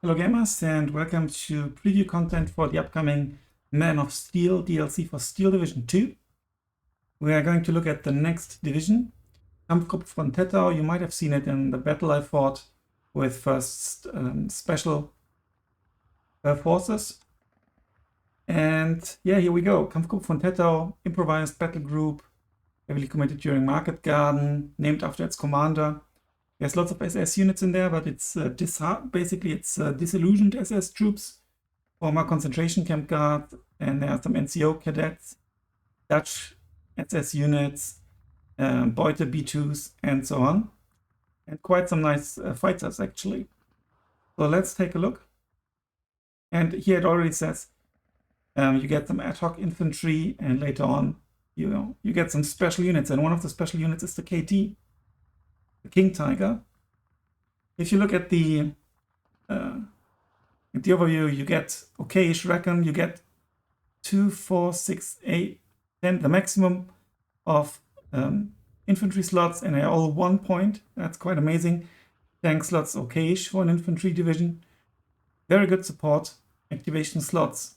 Hello gamers and welcome to preview content for the upcoming Man of Steel DLC for Steel Division 2. We are going to look at the next division, Kampfgruppe von Tettau. You might have seen it in the battle I fought with first special forces. And yeah, here we go. Kampfgruppe von Tettau, improvised battle group, heavily committed during Market Garden, named after its commander. There's lots of SS units in there, but it's basically disillusioned SS troops, former concentration camp guard, and there are some NCO cadets, Dutch SS units, Beute B2s, and so on. And quite some nice fighters, actually. So let's take a look. And here it already says you get some ad hoc infantry, and later on, you get some special units. And one of the special units is the KT. The King Tiger. If you look at the overview, you get okayish reckon, you get 2, 4, 6, 8, 10, the maximum of infantry slots, and they're all 1 point. That's quite amazing. Tank slots okayish for an infantry division. Very good support. Activation slots.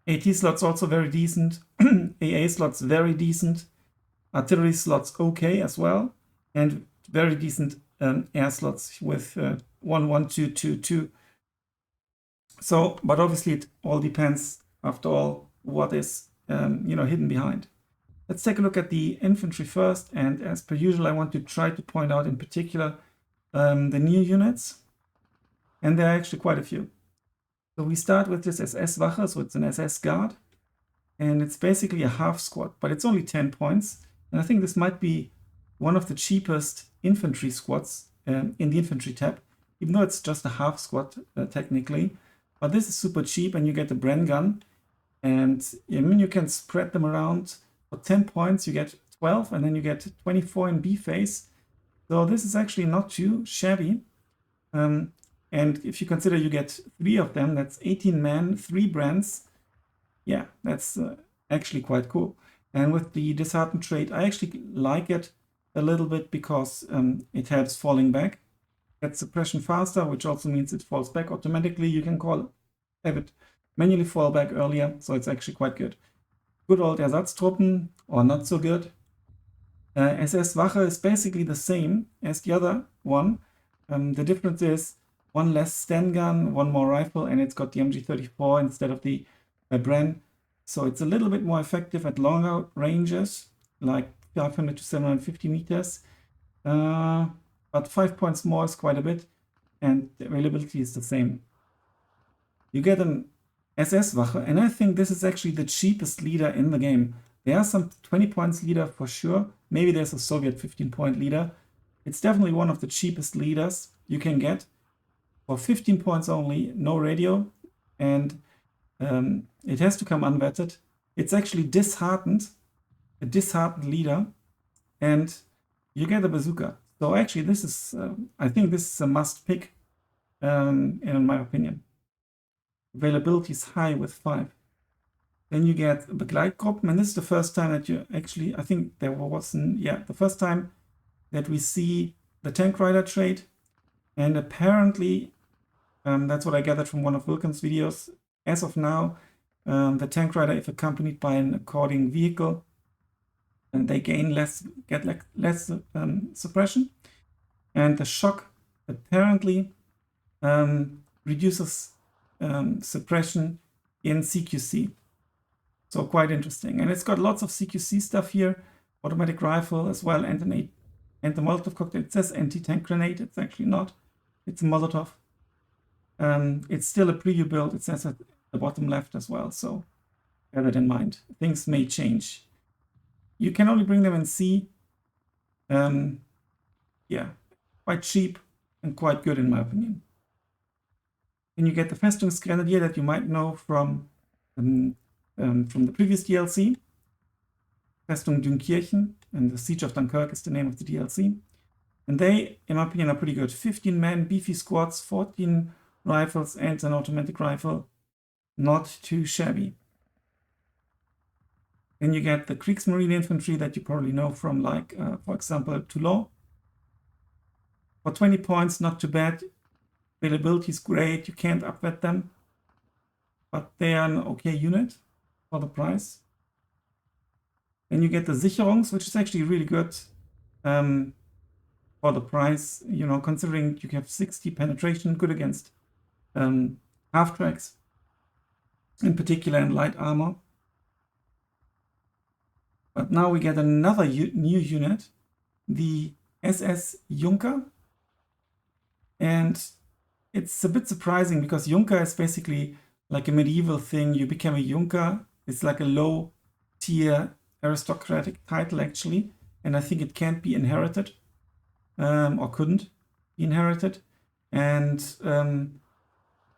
AT slots also very decent. AA slots very decent. Artillery slots okay as well. And very decent air slots with 1, 1, 2, 2, 2. So, but obviously it all depends, after all, what is hidden behind. Let's take a look at the infantry first, and as per usual, I want to try to point out in particular the new units, and there are actually quite a few. So we start with this SS Wache, so it's an SS guard, and it's basically a half squad, but it's only 10 points, and I think this might be one of the cheapest infantry squads in the infantry tab, even though it's just a half squad technically. But this is super cheap, and you get the Bren gun, and you can spread them around. For 10 points, you get 12, and then you get 24 in B phase. So this is actually not too shabby. And if you consider you get 3 of them, that's 18 men, 3 Brens. Yeah, that's actually quite cool. And with the disheartened trait, I actually like it a little bit because it helps falling back. Gets suppression faster, which also means it falls back automatically. You can have it manually fall back earlier, so it's actually quite good. Good old Ersatztruppen, or not so good. SS Wache is basically the same as the other one. The difference is 1 less Sten gun, 1 more rifle, and it's got the MG34 instead of the Bren. So it's a little bit more effective at longer ranges, like 500 to 750 meters. But 5 points more is quite a bit, and the availability is the same. You get an SS Wache, and I think this is actually the cheapest leader in the game. There are some 20 points leader for sure. Maybe there's a Soviet 15-point leader. It's definitely one of the cheapest leaders you can get. For 15 points only, no radio, and it has to come unvetted. It's actually disheartened, a disheartened leader, and you get a bazooka. So actually this is, I think this is a must pick in my opinion. Availability is high with 5. Then you get Begleitgruppen, and this is the first time that you actually, I think there was, the first time that we see the tank rider trait, and apparently, that's what I gathered from one of Wilken's videos. As of now, the tank rider, if accompanied by an according vehicle, and they get less suppression, and the shock apparently reduces suppression in CQC. So quite interesting, and it's got lots of CQC stuff here, automatic rifle as well, and the Molotov cocktail. It says anti-tank grenade. It's actually not. It's a Molotov. It's still a preview build. It says at the bottom left as well. So bear that in mind. Things may change. You can only bring them in C. Yeah, quite cheap and quite good in my opinion. Then you get the Festungsgrenadier that you might know from the previous DLC. Festung Dunkirchen, and the Siege of Dunkirk is the name of the DLC. And they, in my opinion, are pretty good. 15 men, beefy squads, 14 rifles, and an automatic rifle. Not too shabby. Then you get the Kriegsmarine infantry that you probably know from, like, for example, Toulon. For 20 points, not too bad. Availability is great, you can't upvet them, but they are an okay unit for the price. Then you get the Sicherungs, which is actually really good for the price, you know, considering you have 60 penetration, good against half-tracks, in particular in light armor. But now we get another new unit, the SS Juncker. And it's a bit surprising because Juncker is basically like a medieval thing. You become a Juncker. It's like a low tier aristocratic title actually. And I think it can't be inherited or couldn't be inherited. And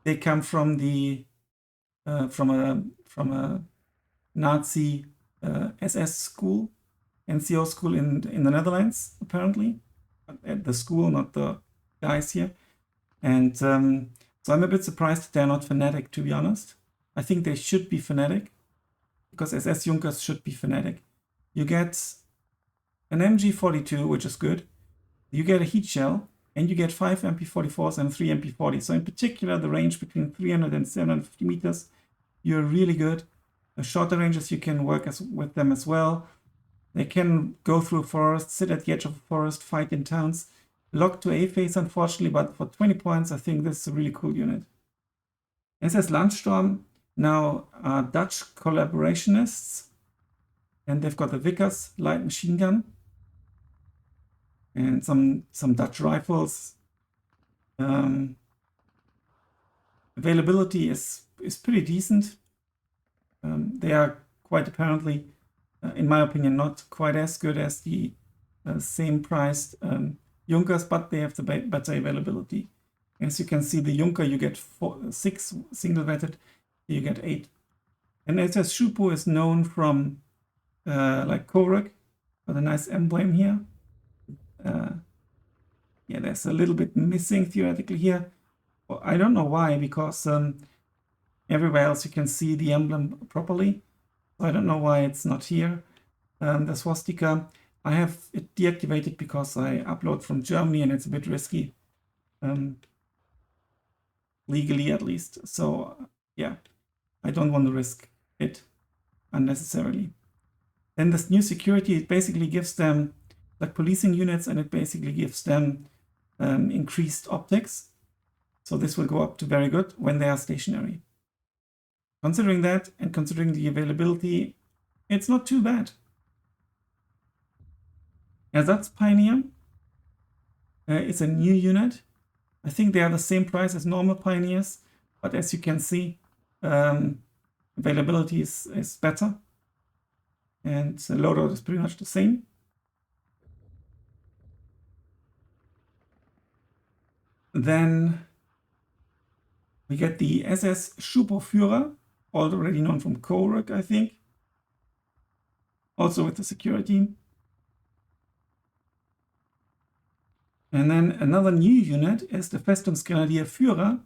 they come from the from a Nazi SS school, NCO school in the Netherlands, apparently. At the school, not the guys here. And so I'm a bit surprised that they're not fanatic, to be honest. I think they should be fanatic, because SS Junkers should be fanatic. You get an MG42, which is good. You get a heat shell, and you get 5 MP44s and 3 MP40s. So in particular, the range between 300 and 750 meters, you're really good. The shorter ranges, you can work with them as well. They can go through a forest, sit at the edge of a forest, fight in towns. Locked to A phase, unfortunately, but for 20 points, I think this is a really cool unit. SS Landsturm now are Dutch collaborationists, and they've got the Vickers light machine gun and some Dutch rifles. Availability is pretty decent. They are quite apparently, in my opinion, not quite as good as the same priced Junkers, but they have the better availability. As you can see, the Juncker, you get 6 single-vetted, you get 8. And SS Schupo is known from like Korek, with a nice emblem here. Yeah, there's a little bit missing theoretically here. Well, I don't know why, because everywhere else you can see the emblem properly. So I don't know why it's not here. The swastika, I have it deactivated because I upload from Germany and it's a bit risky, legally at least. So yeah, I don't want to risk it unnecessarily. Then this new security, it basically gives them like policing units, and it basically gives them increased optics. So this will go up to very good when they are stationary. Considering that and considering the availability, it's not too bad. Ersatz Pioneer is a new unit. I think they are the same price as normal Pioneers, but as you can see, availability is better, and the loadout is pretty much the same. Then we get the SS Schupo-Führer, already known from Korek, I think, also with the security. And then another new unit is the Festungsgrenadier Führer.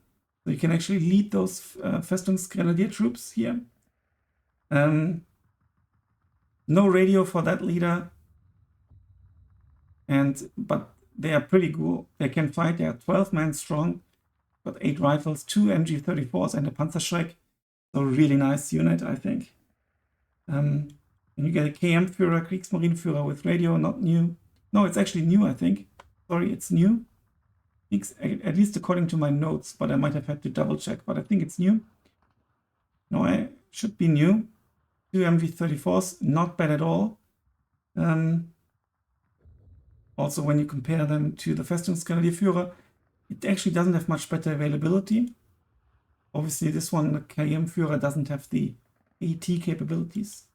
So you can actually lead those Festungsgrenadier troops here. No radio for that leader, but they are pretty cool. They can fight. They are 12 men strong. Got 8 rifles, 2 MG34s, and a Panzerschreck. So really nice unit, I think. And you get a KM Führer, Kriegsmarineführer with radio, not new. No, it's actually new, I think. Sorry, it's new. At least according to my notes, but I might have had to double check, but I think it's new. No, it should be new. 2 MG34s, not bad at all. Also, when you compare them to the Festungsgrenadier Führer, it actually doesn't have much better availability. Obviously, this one, the KM Führer, doesn't have the AT capabilities.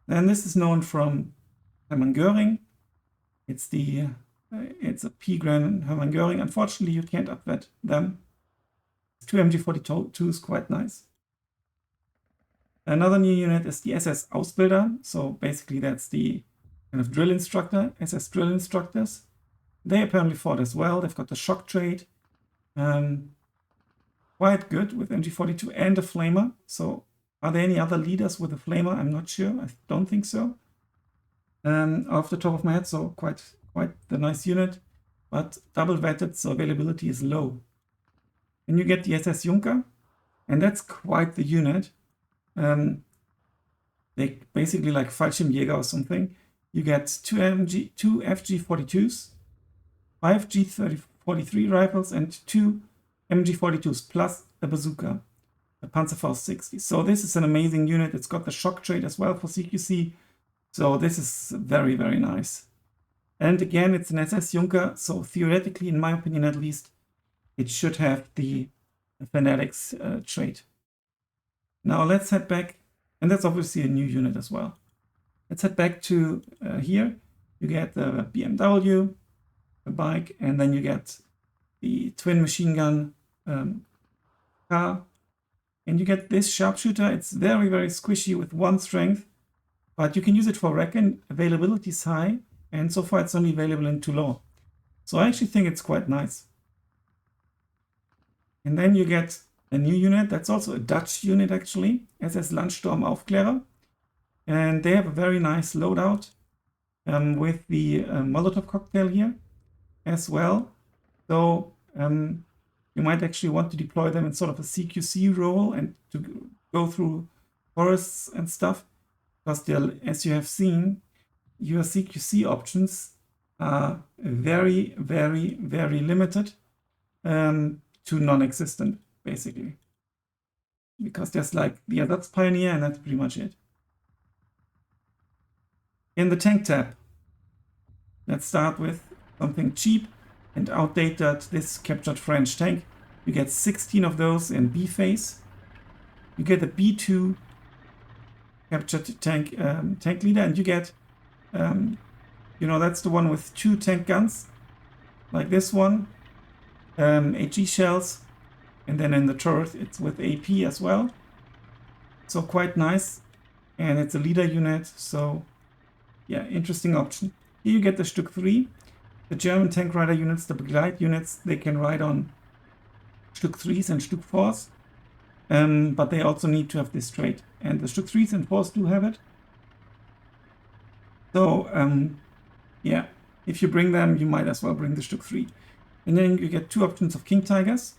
Then this is known from Hermann Göring. It's a P-Gran Hermann Göring. Unfortunately, you can't upvet them. 2 MG42 is quite nice. Another new unit is the SS Ausbilder. So basically, that's the kind of drill instructor, SS drill instructors. They apparently fought as well. They've got the shock trade. Quite good with MG42 and a flamer. So are there any other leaders with a flamer? I'm not sure. I don't think so. Off the top of my head, so quite the nice unit, but double vetted, so availability is low. and you get the SS Juncker, and that's quite the unit. They basically like Fallschirmjäger or something. You get two FG-42s, 5 G43 rifles, and 2 MG-42s, plus a bazooka, a Panzer File 60. So this is an amazing unit. It's got the shock trait as well for CQC. So this is very, very nice. And again, it's an SS Juncker, so theoretically, in my opinion at least, it should have the Fanatics trait. Now let's head back, and that's obviously a new unit as well. Let's head back to here. You get the BMW, a bike, and then you get the twin machine gun car, and you get this sharpshooter. It's very, very squishy with 1 strength, but you can use it for recon. Availability is high, and so far it's only available in Toulon. So I actually think it's quite nice. And then you get a new unit. That's also a Dutch unit actually, SS Lunchtime Aufklärer. And they have a very nice loadout with the Molotov cocktail here as well. So you might actually want to deploy them in sort of a CQC role and to go through forests and stuff. Because as you have seen, your CQC options are very, very, very limited to non-existent, basically. Because there's like the Ersatzpioneer, and that's pretty much it. In the tank tab, let's start with something cheap and outdated, this captured French tank. You get 16 of those in B phase. You get a B2 captured tank tank leader, and you get, you know, that's the one with 2 tank guns, like this one, HE shells, and then in the turret it's with AP as well. So quite nice, and it's a leader unit, so yeah, interesting option. Here you get the Stück 3, the German tank rider units, the Begleit units, they can ride on Stück 3s and Stück 4s, but they also need to have this trait, and the Stück 3s and 4s do have it. So yeah, if you bring them, you might as well bring the Stück 3. And then you get 2 options of King Tigers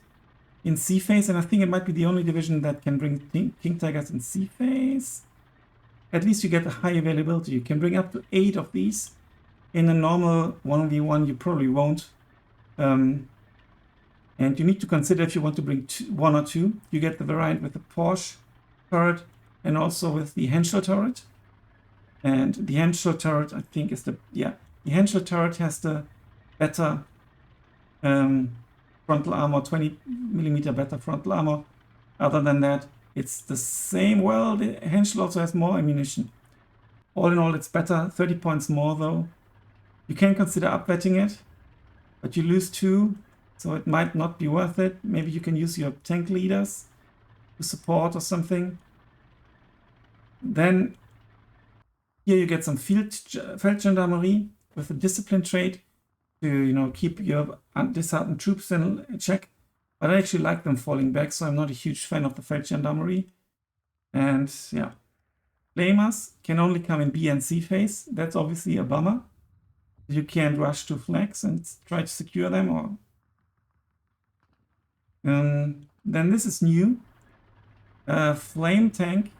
in C phase, and I think it might be the only division that can bring King Tigers in C phase. At least you get a high availability. You can bring up to 8 of these. In a normal 1v1, you probably won't. And you need to consider if you want to bring 1 or 2. You get the variant with the Porsche turret and also with the Henschel turret. And the Henschel turret, I think, is the Henschel turret has the better frontal armor, 20mm better frontal armor. Other than that, it's the same. Well, the Henschel also has more ammunition. All in all, it's better. 30 points more, though. You can consider upvetting it, but you lose 2, so it might not be worth it. Maybe you can use your tank leaders to support or something. Then here you get some Feldgendarmerie with a discipline trait to, you know, keep your disheartened troops in check. But I actually like them falling back, so I'm not a huge fan of the Feldgendarmerie. And yeah, Flamers can only come in B and C phase. That's obviously a bummer. You can't rush to flags and try to secure them. Or then this is new. Flame tank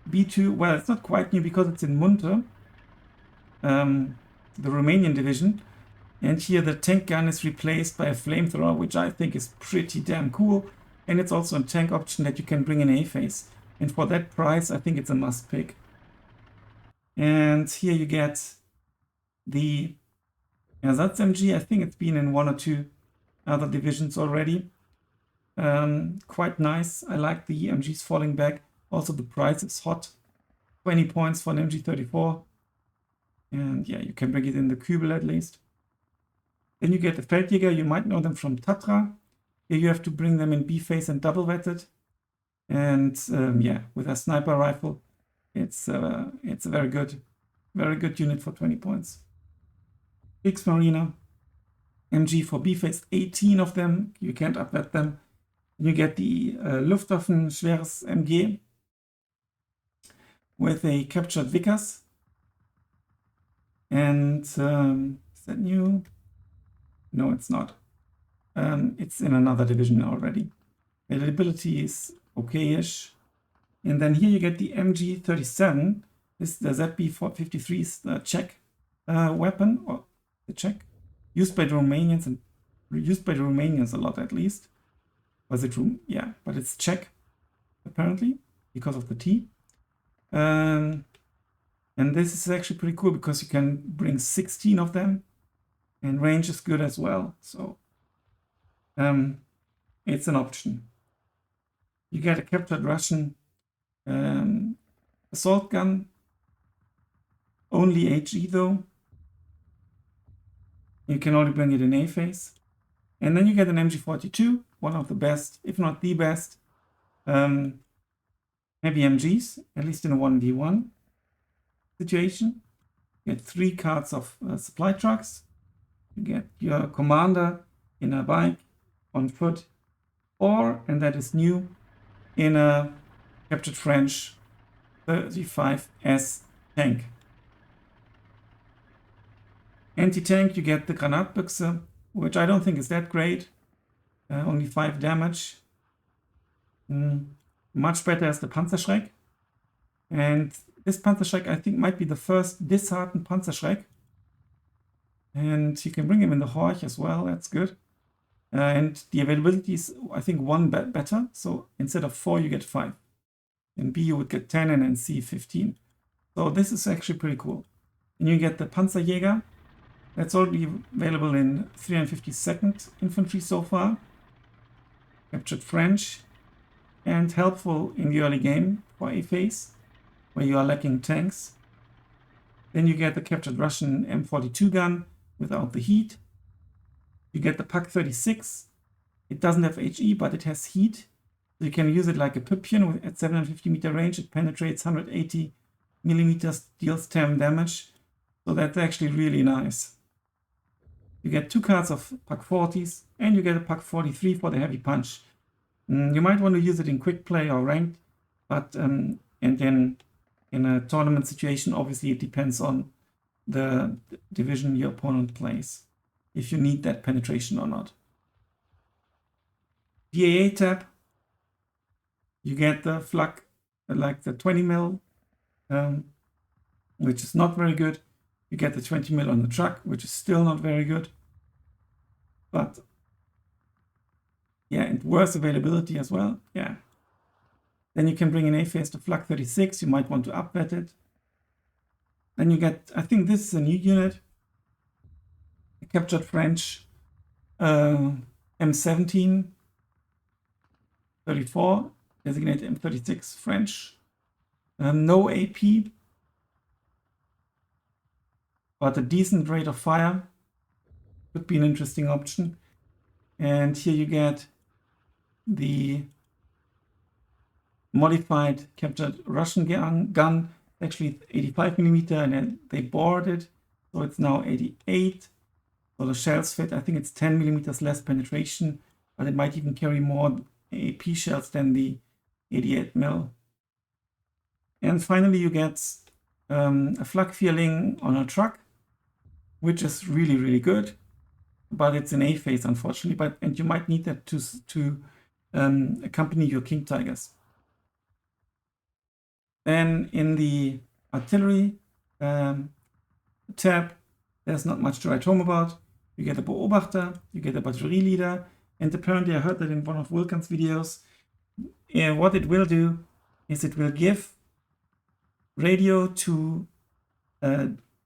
B2. Well, it's not quite new because it's in Munter, the Romanian division. And here the tank gun is replaced by a flamethrower, which I think is pretty damn cool. And it's also a tank option that you can bring in A phase. And for that price, I think it's a must pick. And here you get the Ersatz MG. I think it's been in 1 or 2 other divisions already. Quite nice. I like the MGs falling back. Also the price is hot. 20 points for an MG34. And yeah, you can bring it in the Kübel at least. Then you get the Feldjäger. You might know them from Tatra. Here you have to bring them in B phase and double vetted. And yeah, with a sniper rifle, it's a very good unit for 20 points. Kriegsmarine, MG for B phase, 18 of them. You can't upvet them. You get the Luftwaffen Schweres MG with a captured Vickers. And is that new? No, it's not. It's in another division already. Availability is okay-ish. And then here you get the MG37. This the ZB-53's the Czech weapon, or the Czech, used by the Romanians and used by the Romanians a lot at least. Was it Rum? Yeah, but it's Czech apparently because of the T. And this is actually pretty cool because you can bring 16 of them, and range is good as well. So it's an option. You get a captured Russian assault gun, only HE though. You can only bring it in A phase. And then you get an MG42, one of the best, if not the best, heavy MGs, at least in a 1v1 situation. You get 3 cards of supply trucks. You get your commander in a bike, on foot, or, and that is new, in a captured French 35S tank. Anti-tank, you get the Granatbüchse, which I don't think is that great. Only 5 damage. Much better as the Panzerschreck. And this Panzerschreck, I think, might be the first disheartened Panzerschreck. And you can bring him in the Horch as well, that's good. And the availability is, I think, 1 better. So instead of 4, you get 5. In B, you would get 10, and in C, 15. So this is actually pretty cool. And you get the Panzerjäger. That's already available in 352nd Infantry so far. Captured French. And helpful in the early game for A phase, where you are lacking tanks. Then you get the captured Russian M42 gun without the heat. You get the PAK-36. It doesn't have HE, but it has heat. So you can use it like a Püppchen at 750 meter range. It penetrates 180 millimeters, deals 10 damage. So that's actually really nice. You get 2 cards of PAK-40s, and you get a PAK-43 for the heavy punch. You might want to use it in quick play or ranked, but and then in a tournament situation, obviously it depends on the division your opponent plays, if you need that penetration or not. DAA tab, you get the flak, like the 20 mil, which is not very good. You get the 20 mil on the truck, which is still not very good. But yeah, and worse availability as well. Yeah. Then you can bring in A phase to Flak 36. You might want to upvet it. Then you get, I think this is a new unit. A captured French M17 34, designated M36 French. No AP, but a decent rate of fire. Could be an interesting option. And here you get the modified captured Russian gun, actually 85 millimeter, and then they bored it, so it's now 88. So the shells fit, I think it's 10 millimeters less penetration, but it might even carry more AP shells than the 88 mil. And finally you get a flak feeling on a truck, which is really, really good, but it's an A phase, unfortunately, and you might need that to accompany your King Tigers. Then in the artillery tab, there's not much to write home about. You get a Beobachter, you get a Batterieleader, and apparently I heard that in one of Vulcan's videos. What it will do is it will give radio to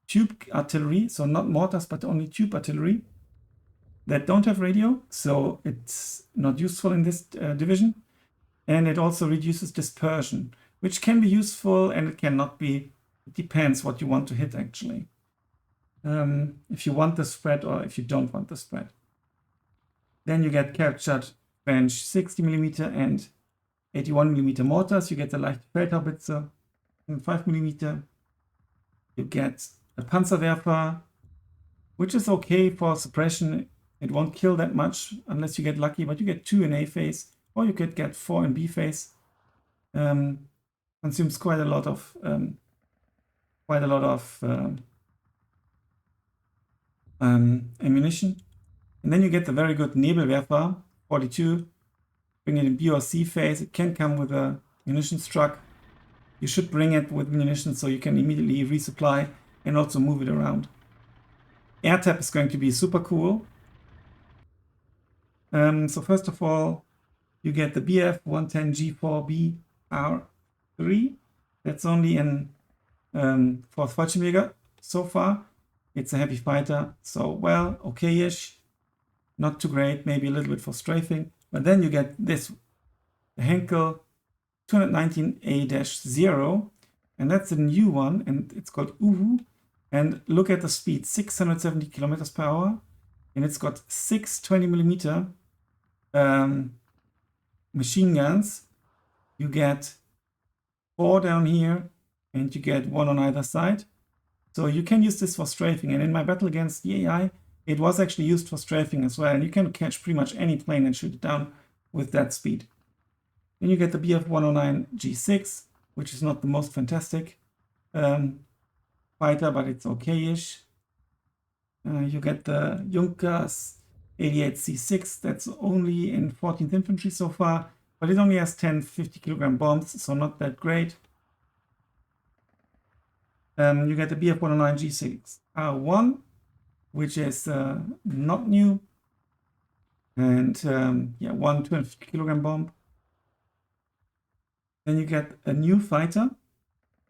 tube artillery, so not mortars, but only tube artillery that don't have radio, so it's not useful in this division. And it also reduces dispersion, which can be useful and it cannot be. It depends what you want to hit, actually. If you want the spread or if you don't want the spread. Then you get captured French 60mm and 81mm mortars. You get the light Feldhaubitze and 5mm. You get a Panzer Vapor, which is okay for suppression. It won't kill that much unless you get lucky, but you get 2 in A phase, or you could get 4 in B phase. Consumes quite a lot of ammunition. And then you get the very good Nebelwerfer 42, bring it in B or C phase. It can come with a munitions truck. You should bring it with munitions so you can immediately resupply and also move it around. Air tap is going to be super cool. So first of all, you get the BF 110G4BR3. That's only in 4th Fallschirmjäger so far. It's a heavy fighter, so well, okay-ish. Not too great, maybe a little bit for strafing. But then you get this, the Henkel 219A-0, and that's a new one, and it's called Uhu. And look at the speed, 670 kilometers per hour, and it's got 6 20mm machine guns. You get 4 down here, and you get 1 on either side. So you can use this for strafing, and in my battle against the AI, it was actually used for strafing as well, and you can catch pretty much any plane and shoot it down with that speed. Then you get the BF 109 G6, which is not the most fantastic fighter, but it's okay-ish. You get the Junker's 88 C6, that's only in 14th Infantry so far, but it only has 10 50-kilogram bombs, so not that great. You get the BF 109 G6 R1, which is not new, and yeah, 1 250-kilogram bomb. Then you get a new fighter.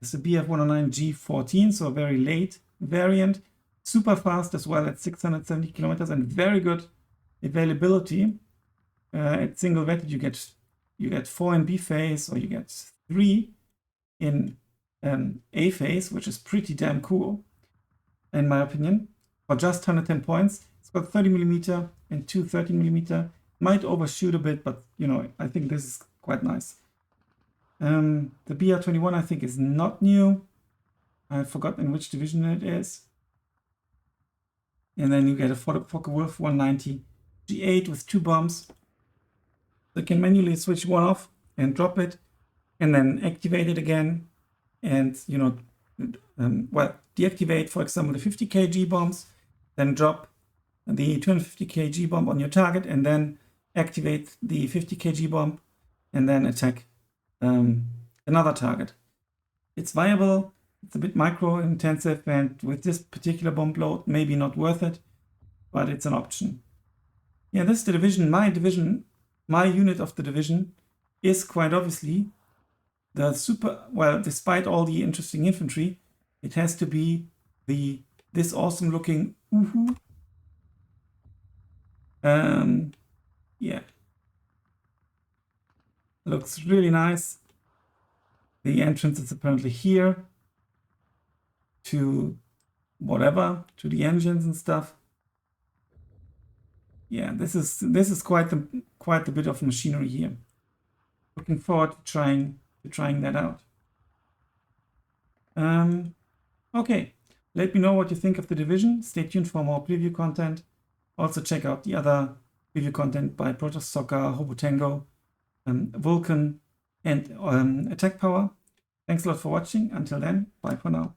It's the BF 109 G14, so a very late variant, super fast as well at 670 kilometers and very good availability. At single vetted, you get 4 in B phase, or you get 3 in A phase, which is pretty damn cool, in my opinion. For just 110 points, it's got 30mm and 2 30mm. Might overshoot a bit, but you know, I think this is quite nice. The BR-21 I think is not new. I've forgotten which division it is. And then you get a Focke-Wulf 190 G8 with 2 bombs. You can manually switch one off and drop it, and then activate it again. And you know, well, deactivate, for example, the 50 kg bombs, then drop the 250 kg bomb on your target, and then activate the 50 kg bomb, and then attack another target. It's viable, it's a bit micro intensive, and with this particular bomb load, maybe not worth it, but it's an option. Yeah, this is the division. My unit of the division is quite obviously the super, well, despite all the interesting infantry, it has to be this awesome looking Uhu. Yeah. Looks really nice. The entrance is apparently here to whatever, to the engines and stuff. Yeah, this is quite the bit of machinery here. Looking forward to trying that out. Okay, let me know what you think of the division. Stay tuned for more preview content. Also check out the other preview content by Protoss Soccer, Hobotango, Vulcan, and Attack Power. Thanks a lot for watching. Until then, bye for now.